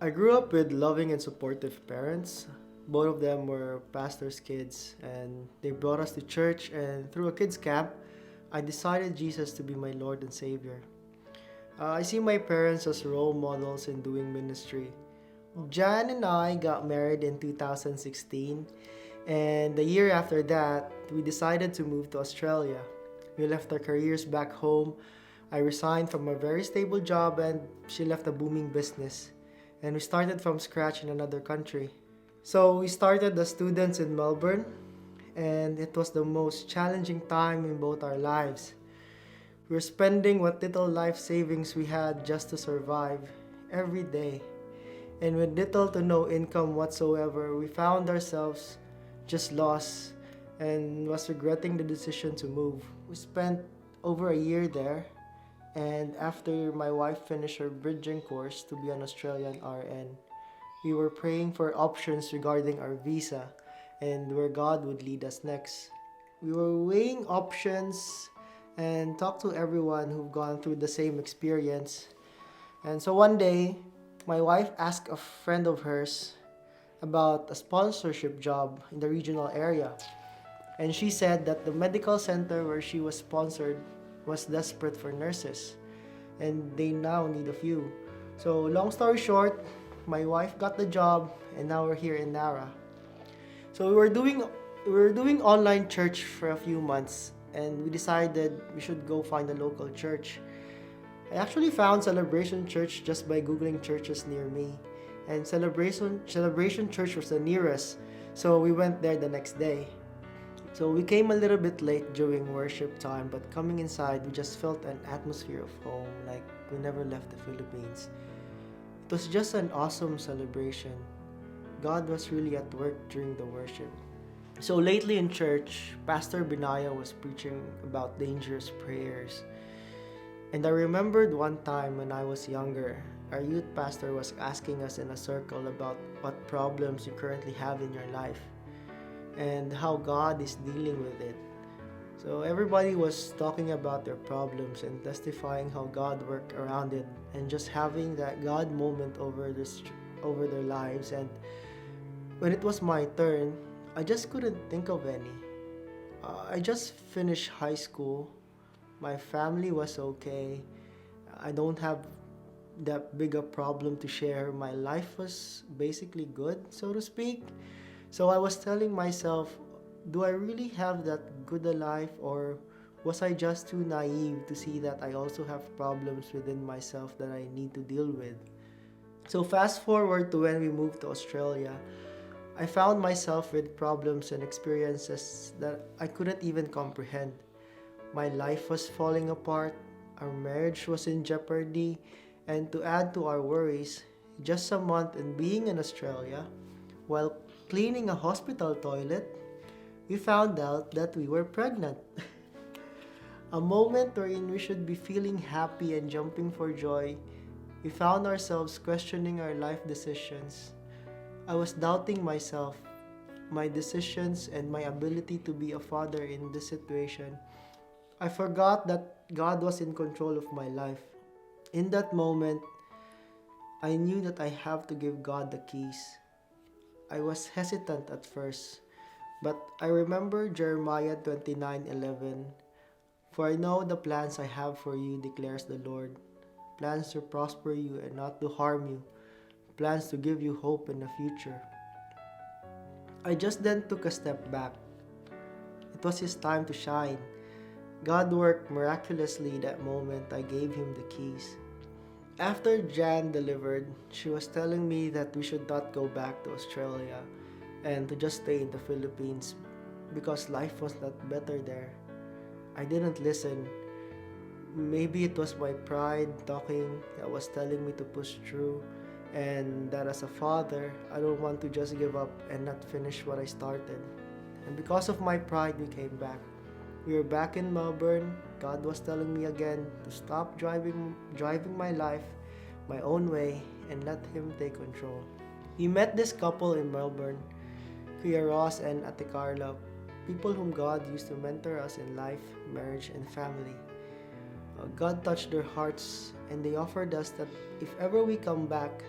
I grew up with loving and supportive parents. Both of them were pastors' kids, and they brought us to church. And through a kids' camp, I decided Jesus to be my Lord and Savior. I see my parents as role models in doing ministry. Jan and I got married in 2016, and the year after that, we decided to move to Australia. We left our careers back home. I resigned from a very stable job, and she left a booming business. And we started from scratch in another country. So we started as students in Melbourne, and it was the most challenging time in both our lives. We were spending what little life savings we had just to survive every day. And with little to no income whatsoever, we found ourselves just lost and was regretting the decision to move. We spent over a year there, and after my wife finished her bridging course to be an Australian RN, we were praying for options regarding our visa and where God would lead us next. We were weighing options and talked to everyone who've gone through the same experience. And so one day, my wife asked a friend of hers about a sponsorship job in the regional area. And she said that the medical center where she was sponsored was desperate for nurses and they now need a few. So long story short, my wife got the job and now we're here in Nara. So we were doing online church for a few months and we decided we should go find a local church. I actually found Celebration Church just by googling churches near me, and Celebration Church was the nearest, so we went there the next day. So we came a little bit late during worship time, but coming inside, we just felt an atmosphere of home, like we never left the Philippines. It was just an awesome celebration. God was really at work during the worship. So lately in church, Pastor Binaya was preaching about dangerous prayers. And I remembered one time when I was younger, our youth pastor was asking us in a circle about what problems you currently have in your life and how God is dealing with it. So everybody was talking about their problems and testifying how God worked around it and just having that God moment over their lives. And when it was my turn, I just couldn't think of any. I just finished high school. My family was okay. I don't have that big a problem to share. My life was basically good, so to speak. So I was telling myself, do I really have that good a life, or was I just too naive to see that I also have problems within myself that I need to deal with? So fast forward to when we moved to Australia, I found myself with problems and experiences that I couldn't even comprehend. My life was falling apart, our marriage was in jeopardy, and to add to our worries, just a month in being in Australia, while cleaning a hospital toilet, we found out that we were pregnant. A moment wherein we should be feeling happy and jumping for joy, we found ourselves questioning our life decisions. I was doubting myself, my decisions, and my ability to be a father in this situation. I forgot that God was in control of my life. In that moment, I knew that I have to give God the keys. I was hesitant at first, but I remember Jeremiah 29:11. For I know the plans I have for you, declares the Lord. Plans to prosper you and not to harm you. Plans to give you hope in the future. I just then took a step back. It was His time to shine. God worked miraculously that moment I gave Him the keys. After Jan delivered, she was telling me that we should not go back to Australia and to just stay in the Philippines because life was not better there. I didn't listen. Maybe it was my pride talking that was telling me to push through, and that as a father, I don't want to just give up and not finish what I started. And because of my pride, we came back. We were back in Melbourne. God was telling me again to stop driving my life my own way and let Him take control. We met this couple in Melbourne, Kuya Ross and Ate Carla, people whom God used to mentor us in life, marriage, and family. God touched their hearts and they offered us that if ever we come back,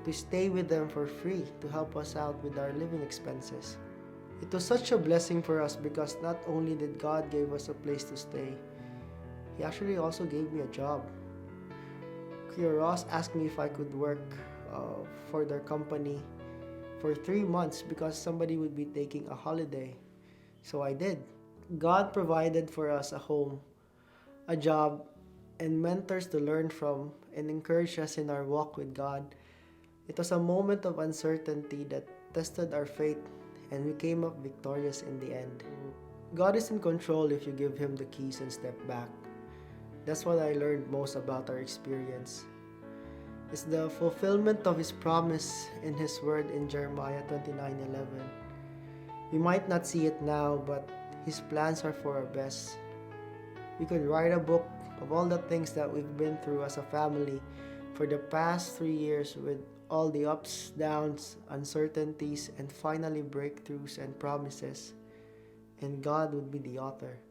to stay with them for free to help us out with our living expenses. It was such a blessing for us because not only did God give us a place to stay, He actually also gave me a job. Kuya Ross asked me if I could work for their company for 3 months because somebody would be taking a holiday. So I did. God provided for us a home, a job, and mentors to learn from and encourage us in our walk with God. It was a moment of uncertainty that tested our faith, and we came up victorious in the end. God is in control if you give Him the keys and step back. That's what I learned most about our experience. It's the fulfillment of His promise in His word in Jeremiah 29:11. We might not see it now, but His plans are for our best. We could write a book of all the things that we've been through as a family for the past 3 years with all the ups, downs, uncertainties, and finally breakthroughs and promises. And God would be the author.